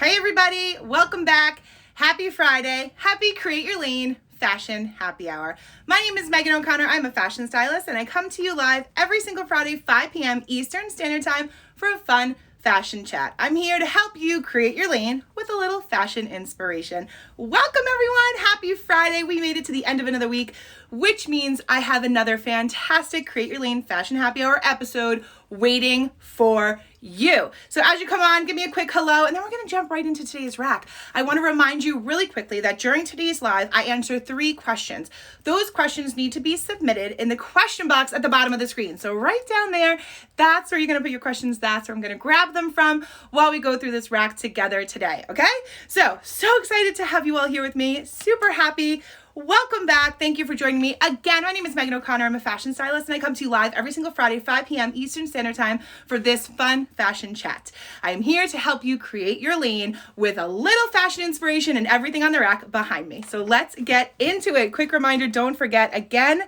Hey everybody, welcome back. Happy Friday. Happy Create Your Lane Fashion Happy Hour. My name is Megan O'Connor. I'm a fashion stylist and I come to you live every single Friday, 5 p.m. Eastern Standard Time for a fun fashion chat. I'm here to help you create your lane with a little fashion inspiration. Welcome everyone. Happy Friday. We made it to the end of another week, which means I have another fantastic Create Your Lane Fashion Happy Hour episode waiting for you. So as you come on, give me a quick hello, and then we're going to jump right into today's rack. I want to remind you really quickly that during today's live, I answer 3 questions. Those questions need to be submitted in the question box at the bottom of the screen. So right down there, that's where you're going to put your questions. That's where I'm going to grab them from while we go through this rack together today. Okay? So excited to have you all here with me. Super happy. Welcome back. Thank you for joining me. Again, my name is Megan O'Connor. I'm a fashion stylist and I come to you live every single Friday, 5 p.m. Eastern Standard Time for this fun fashion chat. I am here to help you create your lane with a little fashion inspiration and everything on the rack behind me. So let's get into it. Quick reminder, don't forget, again,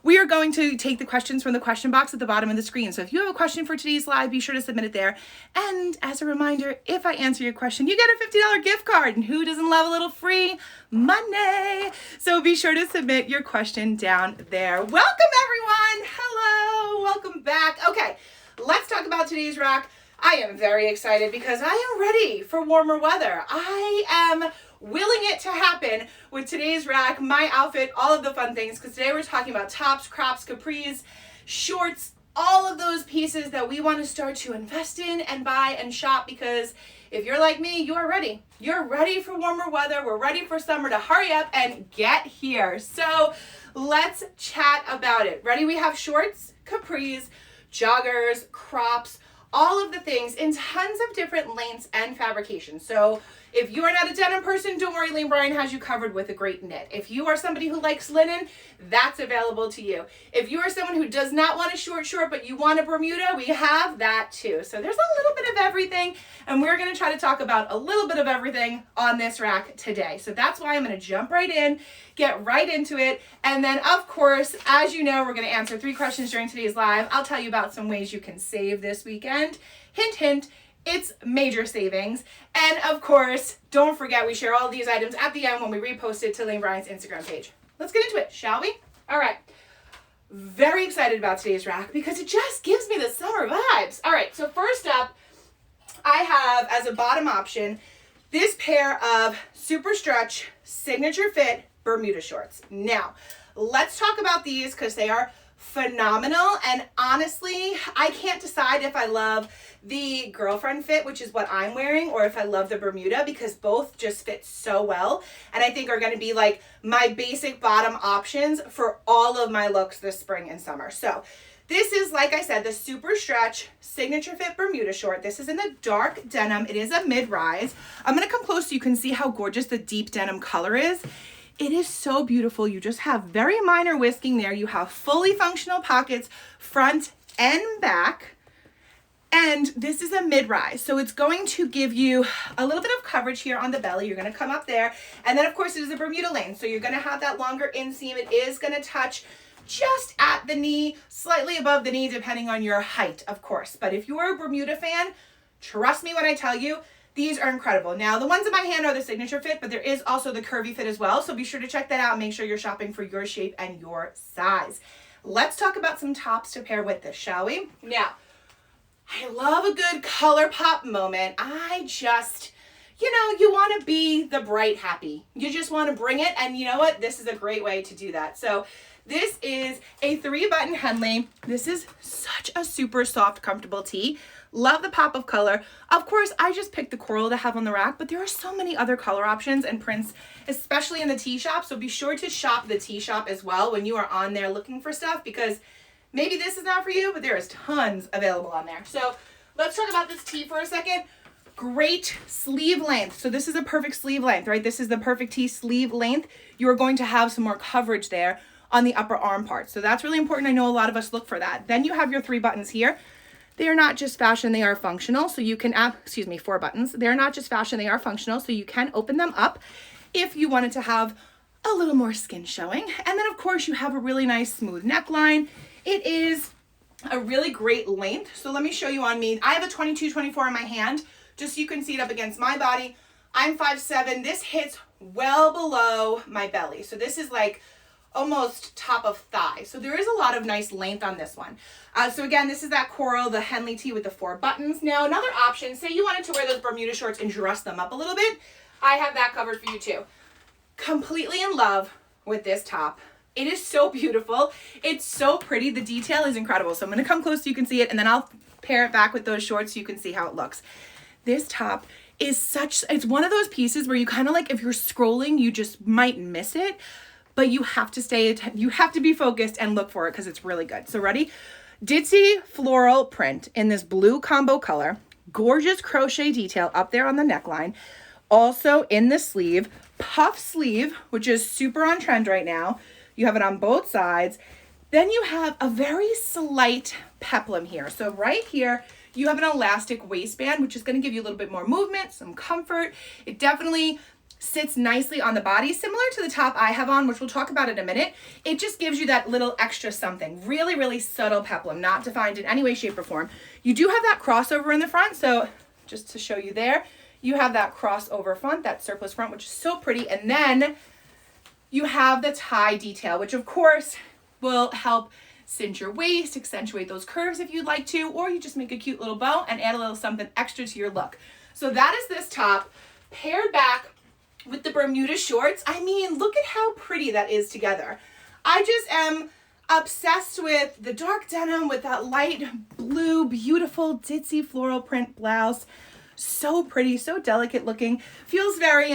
we are going to take the questions from the question box at the bottom of the screen. So if you have a question for today's live, be sure to submit it there. And as a reminder, if I answer your question, you get a $50 gift card. And who doesn't love a little free money? So be sure to submit your question down there. Welcome everyone. Hello. Welcome back. Okay, let's talk about today's rack. I am very excited because I am ready for warmer weather. I am willing it to happen with today's rack, my outfit, all of the fun things, because today we're talking about tops, crops, capris, shorts, all of those pieces that we want to start to invest in and buy and shop, because if you're like me, you are ready. You're ready for warmer weather. We're ready for summer to hurry up and get here. So let's chat about it. Ready? We have shorts, capris, joggers, crops, all of the things in tons of different lengths and fabrications. So if you are not a denim person, don't worry, Bryant has you covered with a great knit. If you are somebody who likes linen, that's available to you. If you are someone who does not want a short, but you want a Bermuda, we have that too. So there's a little bit of everything, and we're gonna try to talk about a little bit of everything on this rack today. So that's why I'm gonna jump right in, get right into it, and then of course, as you know, we're gonna answer 3 questions during today's live. I'll tell you about some ways you can save this weekend. Hint, hint. It's major savings. And of course, don't forget, we share all these items at the end when we repost it to Bryant's Instagram page. Let's get into it, shall we? All right. Very excited about today's rack because it just gives me the summer vibes. All right, so first up, I have as a bottom option, this pair of super stretch signature fit Bermuda shorts. Now, let's talk about these because they are phenomenal, and honestly, I can't decide if I love the girlfriend fit, which is what I'm wearing, or if I love the Bermuda, because both just fit so well, and I think are going to be like my basic bottom options for all of my looks this spring and summer. So this is, like I said, the super stretch signature fit Bermuda short. This is in the dark denim. It is a mid-rise. I'm going to come close so you can see how gorgeous the deep denim color is. It is so beautiful. You just have very minor whisking there. You have fully functional pockets, front and back. And this is a mid-rise. So it's going to give you a little bit of coverage here on the belly. You're going to come up there. And then of course it is a Bermuda lane. So you're going to have that longer inseam. It is going to touch just at the knee, slightly above the knee, depending on your height, of course. But if you're a Bermuda fan, trust me when I tell you, these are incredible. Now, the ones in my hand are the signature fit, but there is also the curvy fit as well. So be sure to check that out and make sure you're shopping for your shape and your size. Let's talk about some tops to pair with this, shall we? Now, I love a good color pop moment. I just, you want to be the bright happy. You just want to bring it, and you know what? This is a great way to do that. So this is a 3-button Henley. This is such a super soft, comfortable tee. Love the pop of color. Of course, I just picked the coral to have on the rack, but there are so many other color options and prints, especially in the tee shop. So be sure to shop the tee shop as well when you are on there looking for stuff, because maybe this is not for you, but there is tons available on there. So let's talk about this tee for a second. Great sleeve length. So this is a perfect sleeve length, right? This is the perfect tee sleeve length. You are going to have some more coverage there on the upper arm part. So that's really important. I know a lot of us look for that. Then you have your 3 buttons here. They are not just fashion, they are functional. So you can, 4 buttons. They're not just fashion, they are functional. So you can open them up if you wanted to have a little more skin showing. And then of course you have a really nice smooth neckline. It is a really great length. So let me show you on me. I have a 22-24 in my hand. just so you can see it up against my body. I'm 5'7". This hits well below my belly. So this is like almost top of thigh. So there is a lot of nice length on this one. So again, this is that coral, the Henley tee with the 4 buttons. Now another option, say you wanted to wear those Bermuda shorts and dress them up a little bit, I have that covered for you too. Completely in love with this top. It is so beautiful. It's so pretty. The detail is incredible. So I'm going to come close so you can see it, and then I'll pair it back with those shorts so you can see how it looks. This top is it's one of those pieces where you kind of like, if you're scrolling, you just might miss it, but you have to you have to be focused and look for it because it's really good. So ready? Ditzy floral print in this blue combo color. Gorgeous crochet detail up there on the neckline. Also in the sleeve, puff sleeve, which is super on trend right now. You have it on both sides. Then you have a very slight peplum here. So right here, you have an elastic waistband, which is going to give you a little bit more movement, some comfort. It definitely sits nicely on the body, similar to the top I have on, which we'll talk about in a minute. It just gives you that little extra something. Really, really subtle peplum, not defined in any way, shape, or form. You do have that crossover in the front, so just to show you there, you have that crossover front, that surplus front, which is so pretty. And then you have the tie detail, which of course will help cinch your waist, accentuate those curves if you'd like to, or you just make a cute little bow and add a little something extra to your look. So that is this top paired back with the Bermuda shorts. I mean, look at how pretty that is together. I just am obsessed with the dark denim with that light blue, beautiful ditzy floral print blouse. So pretty, so delicate looking. Feels very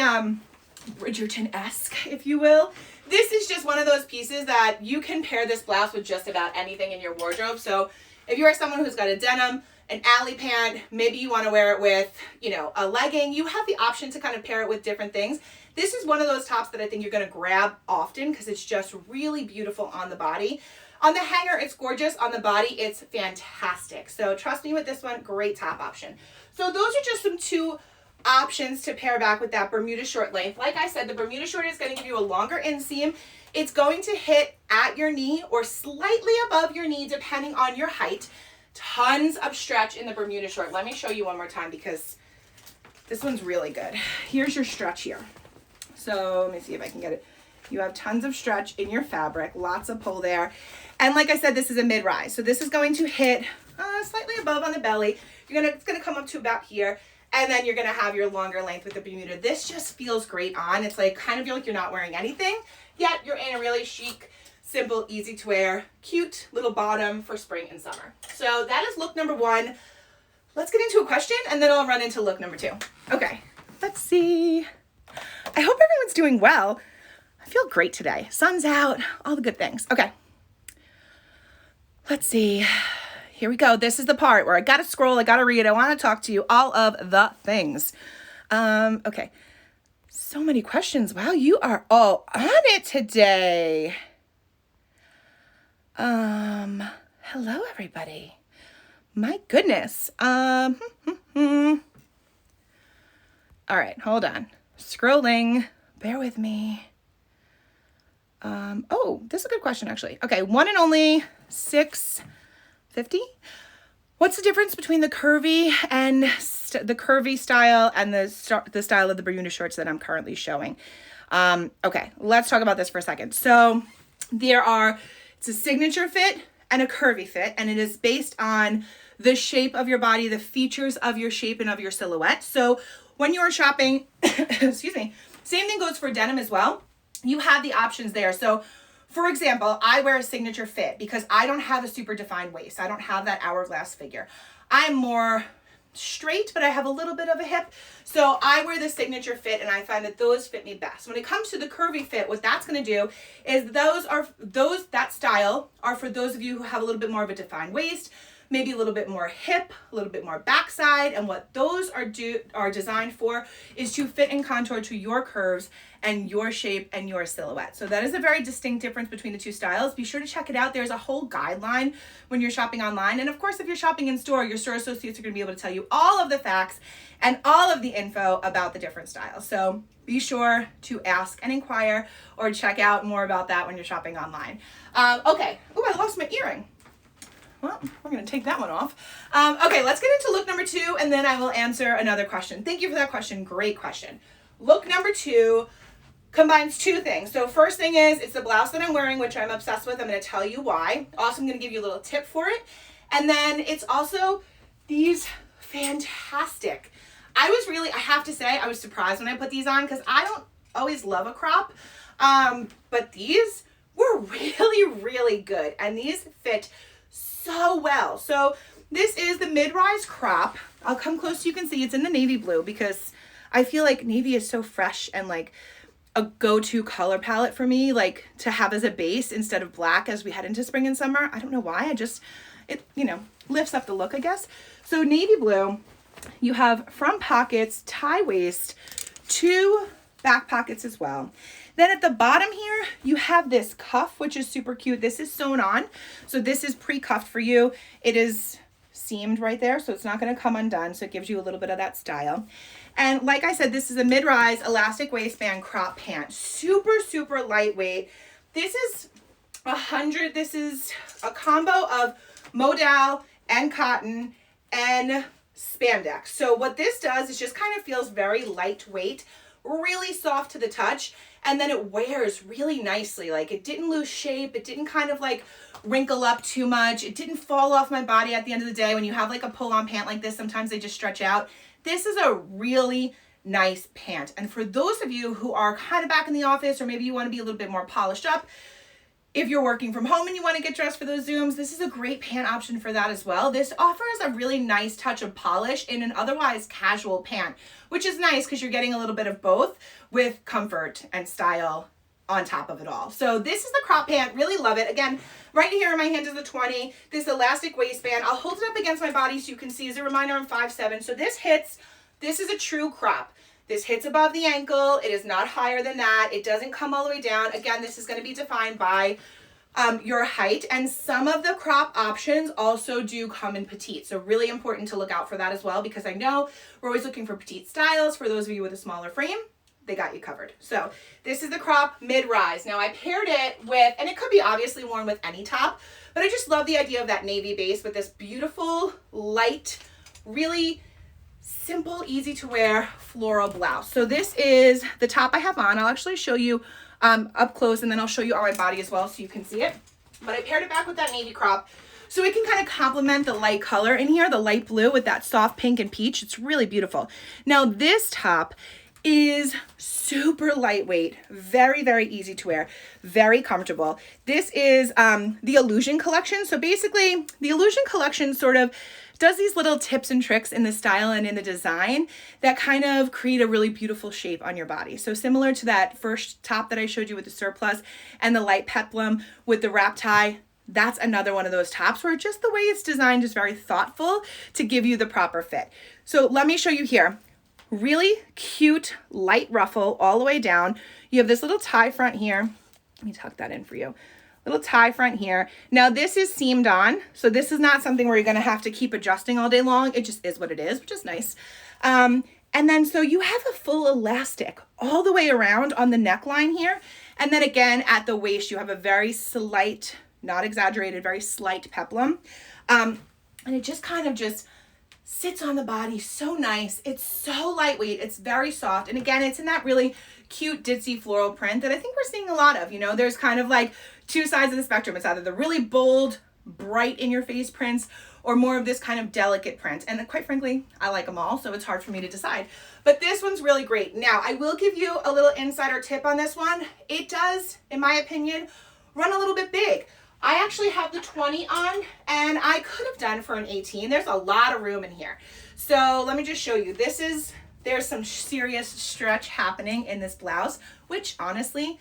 Bridgerton-esque, if you will. This is just one of those pieces that you can pair this blouse with just about anything in your wardrobe. So if you are someone who's got a denim, an alley pant, maybe you want to wear it with, you know, a legging, you have the option to kind of pair it with different things. This is one of those tops that I think you're going to grab often because it's just really beautiful on the body. On the hanger, it's gorgeous. On the body, it's fantastic. So trust me with this one, great top option. So those are just some 2 options to pair back with that Bermuda short length. Like I said, the Bermuda short is going to give you a longer inseam. It's going to hit at your knee or slightly above your knee depending on your height. Tons of stretch in the Bermuda short. Let me show you one more time because this one's really good. Here's your stretch here. So let me see if I can get it. You have tons of stretch in your fabric, lots of pull there. And like I said, this is a mid-rise. So this is going to hit slightly above on the belly. It's gonna come up to about here. And then you're going to have your longer length with the Bermuda. This just feels great on. It's like kind of feel like you're not wearing anything, yet you're in a really chic, simple, easy to wear, cute little bottom for spring and summer. So that is look number 1. Let's get into a question and then I'll run into look number 2. Okay, let's see. I hope everyone's doing well. I feel great today. Sun's out, all the good things. Okay, let's see. Here we go. This is the part where I got to scroll, I got to read, I want to talk to you, all of the things. Okay. So many questions. Wow, you are all on it today. Hello, everybody. My goodness. All right, hold on. Scrolling. Bear with me. Oh, this is a good question, actually. Okay, one and only 650. What's the difference between the curvy and the curvy style and the style of the Bermuda shorts that I'm currently showing? Okay, let's talk about this for a second. So it's a signature fit and a curvy fit, and it is based on the shape of your body, the features of your shape and of your silhouette. So when you are shopping, excuse me, same thing goes for denim as well. You have the options there. So for example, I wear a signature fit because I don't have a super defined waist. I don't have that hourglass figure. I'm more straight, but I have a little bit of a hip. So I wear the signature fit and I find that those fit me best. When it comes to the curvy fit, what that's going to do is that style are for those of you who have a little bit more of a defined waist, maybe a little bit more hip, a little bit more backside, and what those are designed for is to fit and contour to your curves and your shape and your silhouette. So that is a very distinct difference between the two styles. Be sure to check it out. There's a whole guideline when you're shopping online. And of course, if you're shopping in store, your store associates are going to be able to tell you all of the facts and all of the info about the different styles. So be sure to ask and inquire or check out more about that when you're shopping online. Okay. Oh, I lost my earring. well, we're gonna take that one off. Okay, let's get into look number 2, and then I will answer another question. Thank you for that question, great question. Look number 2 combines 2 things. So first thing is, it's the blouse that I'm wearing, which I'm obsessed with. I'm gonna tell you why. Also, I'm gonna give you a little tip for it. And then it's also these fantastic, I have to say, I was surprised when I put these on because I don't always love a crop. But these were really, really good. And these fit so well. So this is the mid-rise crop. I'll come close so you can see. It's in the navy blue because I feel like navy is so fresh and like a go-to color palette for me, like to have as a base instead of black as we head into spring and summer. I don't know why. It, you know, lifts up the look, I guess. So navy blue, you have front pockets, tie waist, 2 back pockets as well. Then at the bottom here, you have this cuff, which is super cute. This is sewn on. So this is pre-cuffed for you. It is seamed right there, so it's not going to come undone. So it gives you a little bit of that style. And like I said, this is a mid-rise elastic waistband crop pant. Super, super lightweight. This is a combo of modal and cotton and spandex. So what this does is just kind of feels very lightweight, really soft to the touch, and then it wears really nicely. Like it didn't lose shape, it didn't kind of like wrinkle up too much, it didn't fall off my body at the end of the day. When you have like a pull-on pant like this, sometimes they just stretch out. This is a really nice pant. And for those of you who are kind of back in the office, or maybe you want to be a little bit more polished up, if you're working from home and you want to get dressed for those Zooms, this is a great pant option for that as well. This offers a really nice touch of polish in an otherwise casual pant, which is nice because you're getting a little bit of both with comfort and style on top of it all. So this is the crop pant. Really love it. Again, right here in my hand is the 20. This elastic waistband. I'll hold it up against my body so you can see. As a reminder, I'm 5'7". So this is a true crop. This hits above the ankle. It is not higher than that. It doesn't come all the way down. Again, this is going to be defined by your height, and some of the crop options also do come in petite. So really important to look out for that as well, because I know we're always looking for petite styles. For those of you with a smaller frame, they got you covered. So this is the crop mid-rise. Now I paired it with, and it could be obviously worn with any top, but I just love the idea of that navy base with this beautiful, light, really simple, easy to wear floral blouse. So this is the top I have on. I'll actually show you up close, and then I'll show you on my body as well so you can see it. But I paired it back with that navy crop so it can kind of complement the light color in here, the light blue with that soft pink and peach. It's really beautiful. Now this top is super lightweight, very, very easy to wear, very comfortable. This is the Illusion collection. So basically the Illusion collection sort of does these little tips and tricks in the style and in the design that kind of create a really beautiful shape on your body. So similar to that first top that I showed you with the surplus and the light peplum with the wrap tie, that's another one of those tops where just the way it's designed is very thoughtful to give you the proper fit. So let me show you here. Really cute light ruffle all the way down. You have this little tie front here. Let me tuck that in for you. Little tie front here. Now this is seamed on, so this is not something where you're gonna have to keep adjusting all day long. It just is what it is, which is nice. And then so you have a full elastic all the way around on the neckline here. And then again at the waist, you have a very slight, not exaggerated, very slight peplum. And it just kind of just sits on the body so nice. It's so lightweight. It's very soft. And again, it's in that really cute ditzy floral print that I think we're seeing a lot of. You know, there's kind of like 2 sides of the spectrum. It's either the really bold, bright in your face prints or more of this kind of delicate print. And quite frankly, I like them all, so it's hard for me to decide. But this one's really great. Now, I will give you a little insider tip on this one. It does, in my opinion, run a little bit big. I actually have the 20 on, and I could have done for an 18. There's a lot of room in here. So let me just show you. There's some serious stretch happening in this blouse, which honestly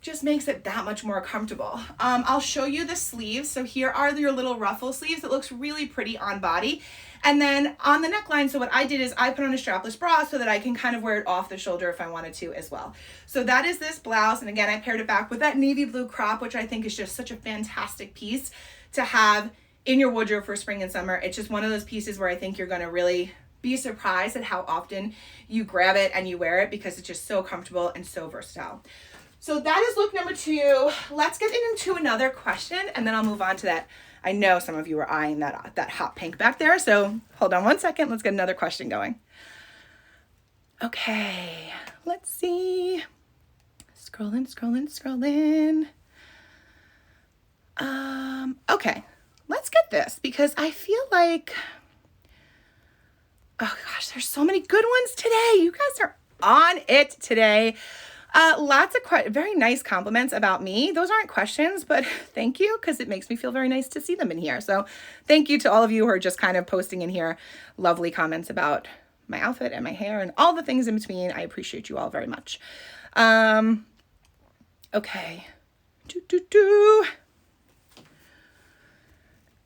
just makes it that much more comfortable. I'll show you the sleeves. So here are your little ruffle sleeves. It looks really pretty on body. And then on the neckline, so what I did is I put on a strapless bra so that I can kind of wear it off the shoulder if I wanted to as well. So that is this blouse. And again, I paired it back with that navy blue crop, which I think is just such a fantastic piece to have in your wardrobe for spring and summer. It's just one of those pieces where I think you're gonna really be surprised at how often you grab it and you wear it because it's just so comfortable and so versatile. So that is look number 2. Let's get into another question, and then I'll move on to that. I know some of you are eyeing that hot pink back there, so hold on one second. Let's get another question going. Okay, let's see. Scrolling. Okay, let's get this because I feel like, oh gosh, there's so many good ones today. You guys are on it today. Lots of very nice compliments about me. Those aren't questions, but thank you because it makes me feel very nice to see them in here. So thank you to all of you who are just kind of posting in here lovely comments about my outfit and my hair and all the things in between. I appreciate you all very much. Okay.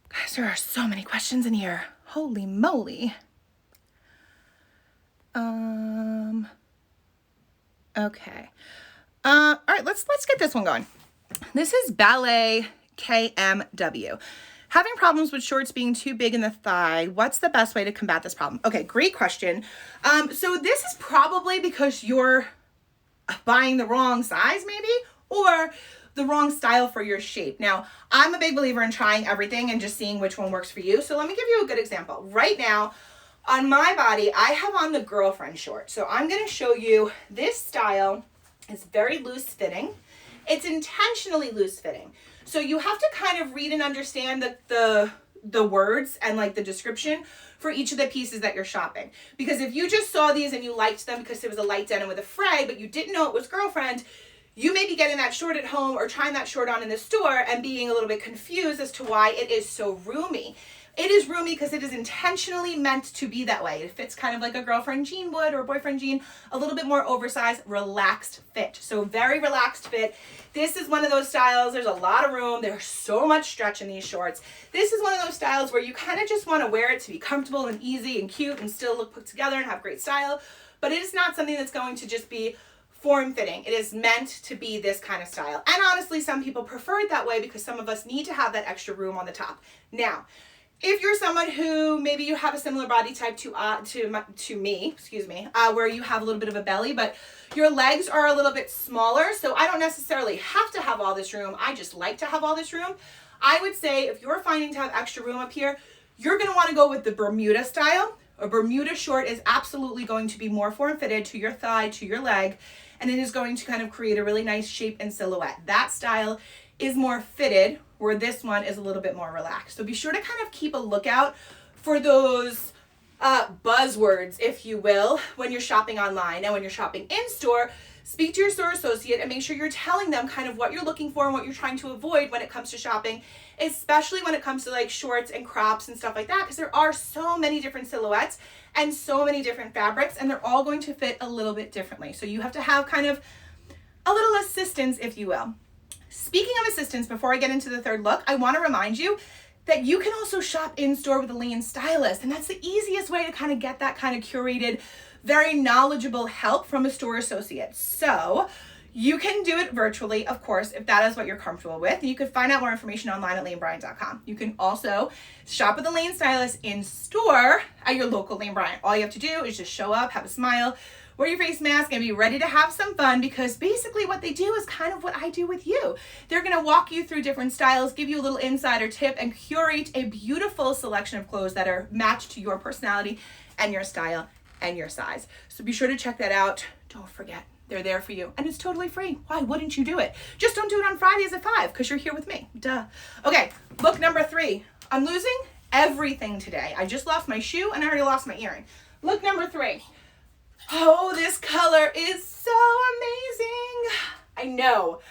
Guys, there are so many questions in here. Holy moly. Okay. All right, let's get this one going. This is Ballet KMW. Having problems with shorts being too big in the thigh. What's the best way to combat this problem? Okay, great question. So this is probably because you're buying the wrong size maybe, or the wrong style for your shape. Now, I'm a big believer in trying everything and just seeing which one works for you. So let me give you a good example. Right now, on my body, I have on the girlfriend short. So I'm gonna show you this style is very loose fitting. It's intentionally loose fitting. So you have to kind of read and understand the words and like the description for each of the pieces that you're shopping. Because if you just saw these and you liked them because it was a light denim with a fray, but you didn't know it was girlfriend, you may be getting that short at home or trying that short on in the store and being a little bit confused as to why it is so roomy. It is roomy because it is intentionally meant to be that way. It fits kind of like a girlfriend jean would or a boyfriend jean, a little bit more oversized, relaxed fit. So very relaxed fit. This is one of those styles. There's a lot of room. There's so much stretch in these shorts. This is one of those styles where you kind of just want to wear it to be comfortable and easy and cute and still look put together and have great style. But it is not something that's going to just be form-fitting. It is meant to be this kind of style. And honestly, some people prefer it that way because some of us need to have that extra room on the top. Now, if you're someone who maybe you have a similar body type to me, where you have a little bit of a belly, but your legs are a little bit smaller, so I don't necessarily have to have all this room. I just like to have all this room. I would say if you're finding to have extra room up here, you're going to want to go with the Bermuda style. A Bermuda short is absolutely going to be more form-fitted to your thigh, to your leg, and it is going to kind of create a really nice shape and silhouette. That style is more fitted, where this one is a little bit more relaxed. So be sure to kind of keep a lookout for those buzzwords, if you will, when you're shopping online. And when you're shopping in store, speak to your store associate and make sure you're telling them kind of what you're looking for and what you're trying to avoid when it comes to shopping, especially when it comes to like shorts and crops and stuff like that, because there are so many different silhouettes and so many different fabrics, and they're all going to fit a little bit differently. So you have to have kind of a little assistance, if you will. Speaking of assistance, before I get into the third look, I want to remind you that you can also shop in store with a lean stylist. And that's the easiest way to kind of get that kind of curated, very knowledgeable help from a store associate. So you can do it virtually, of course, if that is what you're comfortable with. And you can find out more information online at LaneBryant.com. You can also shop with a lean stylist in store at your local Lane Bryant. All you have to do is just show up, have a smile, wear your face mask, and be ready to have some fun, because basically what they do is kind of what I do with you. They're going to walk you through different styles, give you a little insider tip, and curate a beautiful selection of clothes that are matched to your personality and your style and your size. So be sure to check that out. Don't forget, they're there for you, and it's totally free. Why wouldn't you do it? Just don't do it on Fridays at 5 because you're here with me. Duh. Okay, look number 3. I'm losing everything today. I just lost my shoe and I already lost my earring. Look number 3. Oh, this color is so amazing. I know.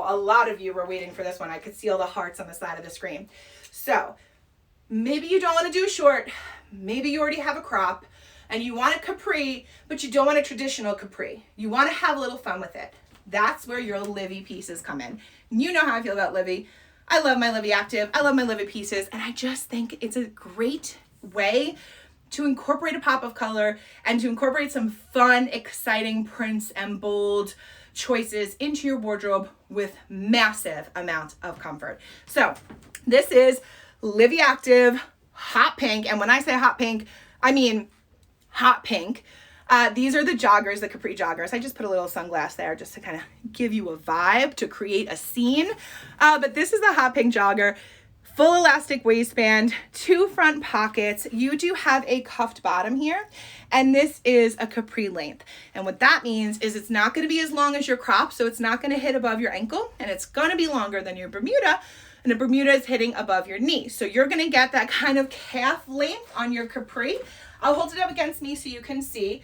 A lot of you were waiting for this one. I could see all the hearts on the side of the screen. So maybe you don't want to do a short. Maybe you already have a crop and you want a capri, but you don't want a traditional capri. You want to have a little fun with it. That's where your LIVI pieces come in. You know how I feel about LIVI. I love my LIVI Active. I love my LIVI pieces. And I just think it's a great way to incorporate a pop of color and to incorporate some fun, exciting prints and bold choices into your wardrobe with massive amounts of comfort. So this is LIVI Active Hot Pink. And when I say hot pink, I mean hot pink. These are the joggers, the Capri joggers. I just put a little sunglass there just to kind of give you a vibe, to create a scene. But this is the hot pink jogger. Full elastic waistband, 2 front pockets. You do have a cuffed bottom here, and this is a capri length. And what that means is it's not gonna be as long as your crop, so it's not gonna hit above your ankle, and it's gonna be longer than your Bermuda, and the Bermuda is hitting above your knee. So you're gonna get that kind of calf length on your capri. I'll hold it up against me so you can see.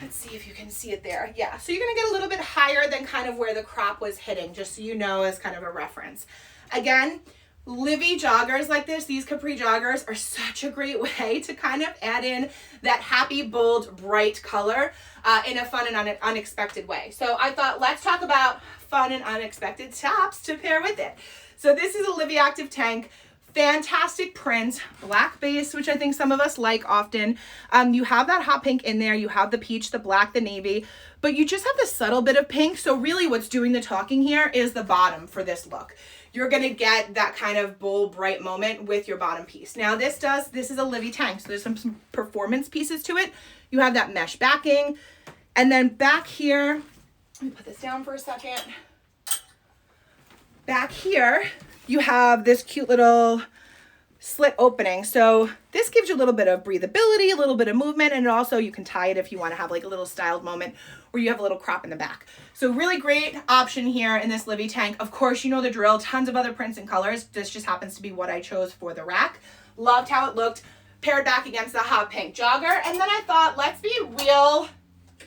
Let's see if you can see it there. Yeah, so you're gonna get a little bit higher than kind of where the crop was hitting, just so you know as kind of a reference. Again, LIVI joggers like this, these Capri joggers, are such a great way to kind of add in that happy, bold, bright color in a fun and unexpected way. So I thought, let's talk about fun and unexpected tops to pair with it. So this is a LIVI Active Tank. Fantastic print, black base, which I think some of us like often. You have that hot pink in there, you have the peach, the black, the navy, but you just have this subtle bit of pink. So really what's doing the talking here is the bottom for this look. You're gonna get that kind of bold, bright moment with your bottom piece. Now this is a LIVI tank, so there's some performance pieces to it. You have that mesh backing, and then back here, let me put this down for a second. Back here, you have this cute little slit opening. So this gives you a little bit of breathability, a little bit of movement, and also you can tie it if you want to have like a little styled moment where you have a little crop in the back. So really great option here in this LIVI tank. Of course, you know the drill, tons of other prints and colors. This just happens to be what I chose for the rack. Loved how it looked paired back against the hot pink jogger. And then I thought, let's be real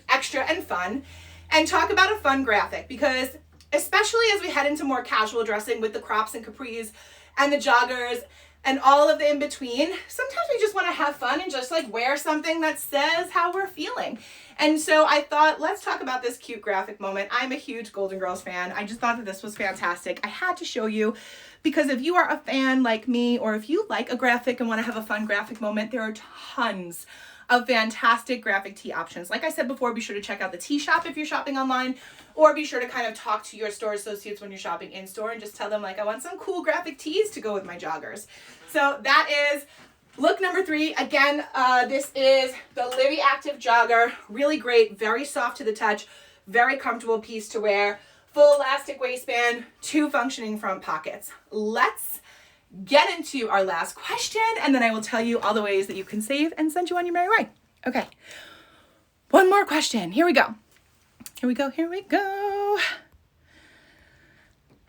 extra and fun and talk about a fun graphic, because especially as we head into more casual dressing with the crops and capris and the joggers and all of the in between, sometimes we just want to have fun and just like wear something that says how we're feeling. And so I thought, let's talk about this cute graphic moment. I'm a huge Golden Girls fan. I just thought that this was fantastic. I had to show you, because if you are a fan like me, or if you like a graphic and want to have a fun graphic moment, there are tons of fantastic graphic tee options. Like I said before, be sure to check out the tee shop if you're shopping online, or be sure to kind of talk to your store associates when you're shopping in store and just tell them like, I want some cool graphic tees to go with my joggers. So that is look number 3. Again, this is the LIVI Active Jogger. Really great, very soft to the touch, very comfortable piece to wear. Full elastic waistband, 2 functioning front pockets. Let's get into our last question, and then I will tell you all the ways that you can save and send you on your merry way. Okay, one more question. Here we go. Here we go. Here we go.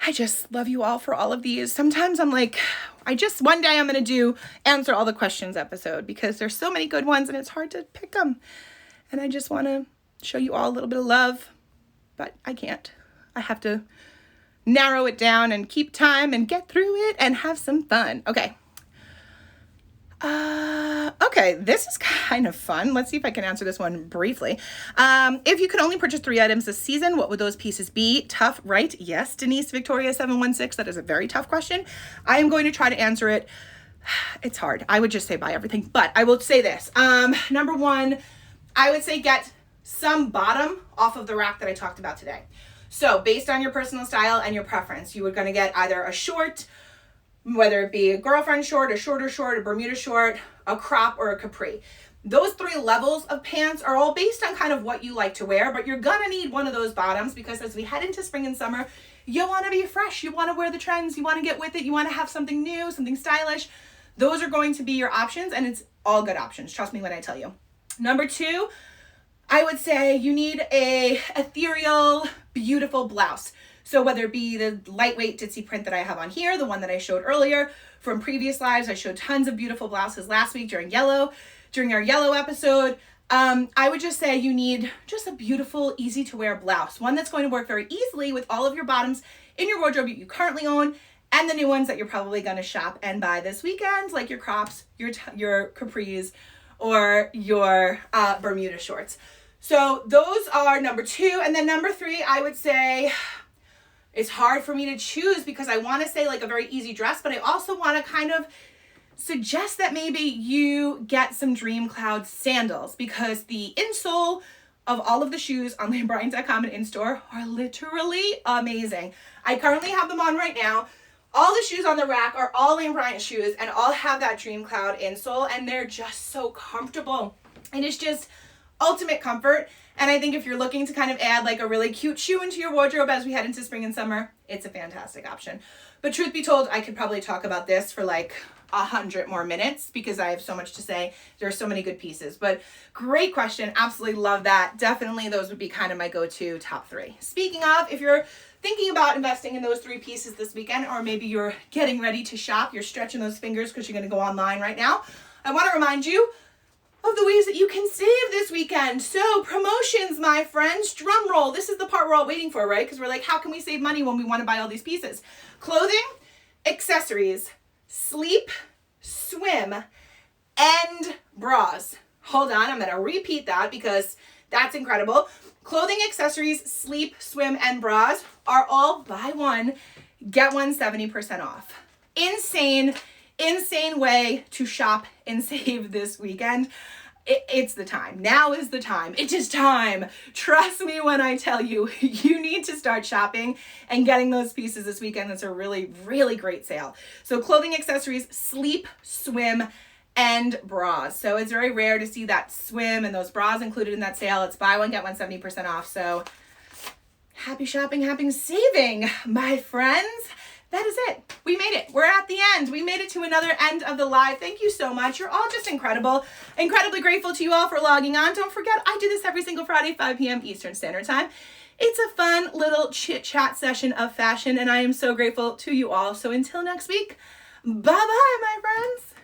I just love you all for all of these. Sometimes I'm like, one day I'm going to answer all the questions episode, because there's so many good ones and it's hard to pick them. And I just want to show you all a little bit of love, but I can't. I have to narrow it down and keep time and get through it and have some fun. Okay. Okay, this is kind of fun. Let's see if I can answer this one briefly. If you could only purchase 3 items this season, what would those pieces be? Tough, right? Yes, Denise Victoria 716. That is a very tough question. I am going to try to answer it. It's hard. I would just say buy everything, but I will say this. Number 1, I would say get some bottom off of the rack that I talked about today. So based on your personal style and your preference, you are going to get either a short, whether it be a girlfriend short, a shorter short, a Bermuda short, a crop, or a capri. Those 3 levels of pants are all based on kind of what you like to wear, but you're gonna need one of those bottoms, because as we head into spring and summer, you wanna be fresh, you wanna wear the trends, you wanna get with it, you wanna have something new, something stylish. Those are going to be your options, and it's all good options. Trust me when I tell you. Number 2, I would say you need a ethereal, beautiful blouse. So whether it be the lightweight ditzy print that I have on here, the one that I showed earlier from previous lives, I showed tons of beautiful blouses last week during our yellow episode. I would just say you need just a beautiful, easy to wear blouse. One that's going to work very easily with all of your bottoms in your wardrobe you currently own, and the new ones that you're probably going to shop and buy this weekend, like your crops, your capris, or your Bermuda shorts. So those are number 2. And then number 3, I would say, it's hard for me to choose, because I want to say like a very easy dress, but I also want to kind of suggest that maybe you get some Dream Cloud sandals, because the insole of all of the shoes on Bryant.com and in-store are literally amazing. I currently have them on right now. All the shoes on the rack are all Lane Bryant shoes and all have that Dream Cloud insole, and they're just so comfortable. And it's just ultimate comfort. And I think if you're looking to kind of add like a really cute shoe into your wardrobe as we head into spring and summer, it's a fantastic option. But truth be told, I could probably talk about this for like 100 more minutes because I have so much to say. There are so many good pieces, but great question. Absolutely love that. Definitely those would be kind of my go-to top 3. Speaking of, if you're thinking about investing in those 3 pieces this weekend, or maybe you're getting ready to shop, you're stretching those fingers because you're going to go online right now, I want to remind you of the ways that you can save this weekend. So promotions, my friends, drum roll. This is the part we're all waiting for, right? Because we're like, how can we save money when we want to buy all these pieces? Clothing, accessories, sleep, swim, and bras. Hold on, I'm going to repeat that because that's incredible. Clothing, accessories, sleep, swim, and bras are all buy one, get one 70% off. Insane way to shop and save this weekend. It's the time. Now is the time. It is time. Trust me when I tell you, you need to start shopping and getting those pieces this weekend. That's a really, really great sale. So clothing, accessories, sleep, swim, and bras. So it's very rare to see that swim and those bras included in that sale. It's buy one, get one 70% off. So happy shopping, happy saving, my friends. That is it. We made it. We're at the end. We made it to another end of the live. Thank you so much. You're all just incredible. Incredibly grateful to you all for logging on. Don't forget, I do this every single Friday, 5 p.m. Eastern Standard Time. It's a fun little chit chat session of fashion, and I am so grateful to you all. So until next week, bye-bye, my friends.